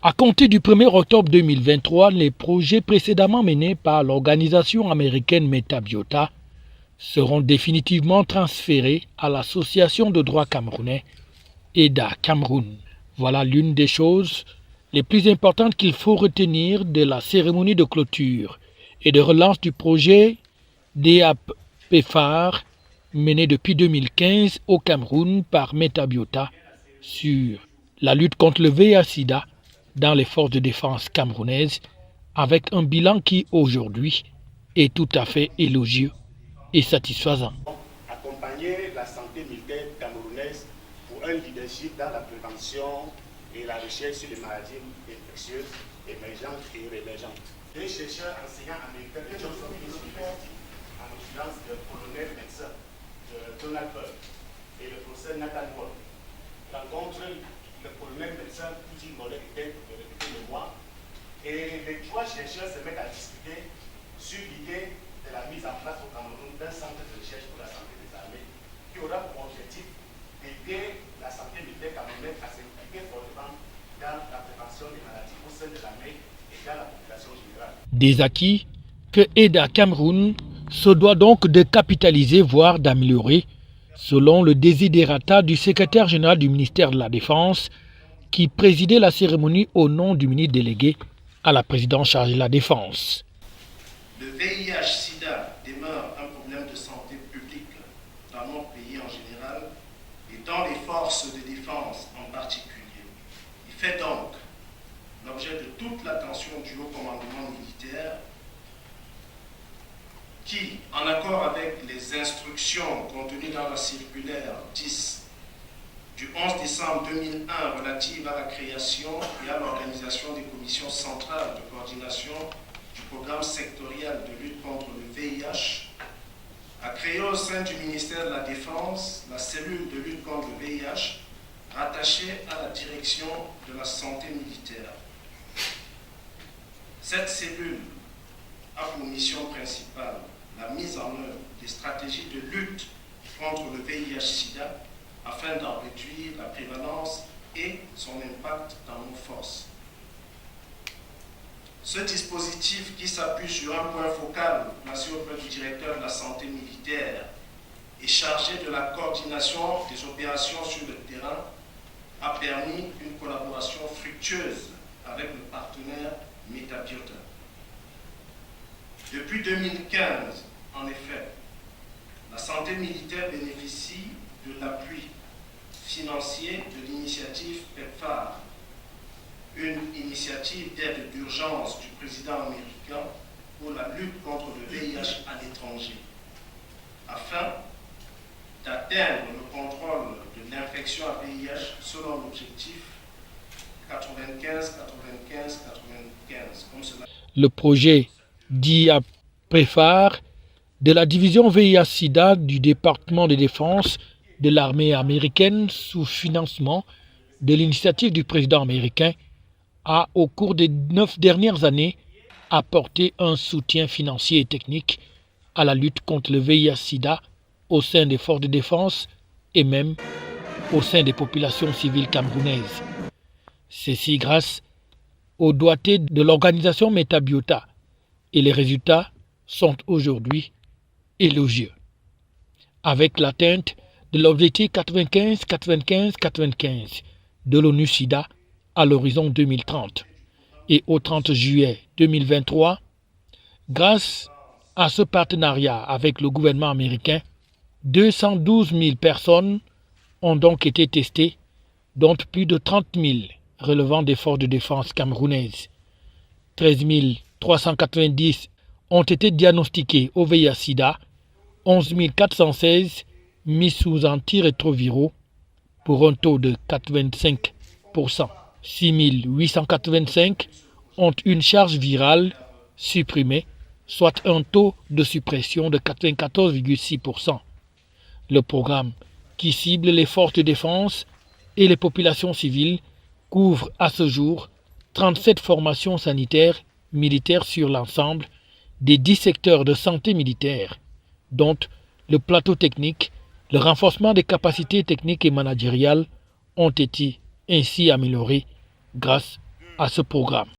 À compter du 1er octobre 2023, les projets précédemment menés par l'organisation américaine Metabiota seront définitivement transférés à l'Association de droit camerounais, EDA Cameroun. Voilà l'une des choses les plus importantes qu'il faut retenir de la cérémonie de clôture et de relance du projet DAP-PEFAR mené depuis 2015 au Cameroun par Metabiota sur la lutte contre le VIH-Sida dans les forces de défense camerounaises, avec un bilan qui aujourd'hui est tout à fait élogieux et satisfaisant. Accompagner la santé militaire camerounaise pour un leadership dans la prévention et la recherche sur les maladies infectieuses émergentes et réémergentes. Deux chercheurs enseignants américains de Johns Hopkins University, en l'occurrence le colonel médecin de Donald Burke et le professeur Nathan Wall, rencontrent le colonel médecin Putin Mollet était le mois, et les trois chercheurs se mettent à discuter sur l'idée de la mise en place au Cameroun d'un centre de recherche pour la santé des armées qui aura pour objectif d'aider la santé militaire camerounaise à s'impliquer fortement dans la prévention des maladies au sein de l'armée et dans la population générale. Des acquis que EDA Cameroun se doit donc de capitaliser, voire d'améliorer, selon le desiderata du secrétaire général du ministère de la Défense qui présidait la cérémonie au nom du ministre délégué à la présidence chargée de la Défense. Le VIH-Sida demeure un problème de santé publique dans notre pays en général et dans les forces de défense en particulier. Il fait donc l'objet de toute l'attention du haut commandement militaire qui, en accord avec les instructions contenues dans la circulaire 10 du 11 décembre 2001 relative à la création et à l'organisation des commissions centrales de coordination du programme sectoriel de lutte contre le VIH, a créé au sein du ministère de la Défense la cellule de lutte contre le VIH rattachée à la direction de la santé militaire. Cette cellule a pour mission principale la mise en œuvre des stratégies de lutte contre le VIH-Sida afin d'en réduire la prévalence et son impact dans nos forces. Ce dispositif, qui s'appuie sur un point focal placé auprès du directeur de la santé militaire, est chargé de la coordination des opérations sur le terrain, a permis une collaboration fructueuse avec le partenaire Metabiota. Depuis 2015, en effet, la santé militaire bénéficie de l'appui financier de l'initiative PEPFAR, une initiative d'aide d'urgence du président américain pour la lutte contre le VIH à l'étranger, afin d'atteindre le contrôle de l'infection à VIH selon l'objectif 95-95-95, comme cela. Le projet DAP-PEFAR de la division VIH-Sida du département de défense de l'armée américaine sous financement de l'initiative du président américain a, au cours des 9 dernières années, apporté un soutien financier et technique à la lutte contre le VIH-Sida au sein des forces de défense et même au sein des populations civiles camerounaises. Ceci grâce au doigté de l'organisation Metabiota, et les résultats sont aujourd'hui élogieux. Avec l'atteinte de l'objectif 95-95-95 de l'ONU-SIDA à l'horizon 2030 et au 30 juillet 2023, grâce à ce partenariat avec le gouvernement américain, 212 000 personnes ont donc été testées, dont plus de 30 000 relevant des forces de défense camerounaises. 13 390 ont été diagnostiquées au VIH-Sida, 11 416 mis sous antirétroviraux pour un taux de 85%. 6 885 ont une charge virale supprimée, soit un taux de suppression de 94,6%. Le programme, qui cible les forces de défense et les populations civiles, couvre à ce jour 37 formations sanitaires militaires sur l'ensemble des 10 secteurs de santé militaire, dont le plateau technique, le renforcement des capacités techniques et managériales ont été ainsi améliorés grâce à ce programme.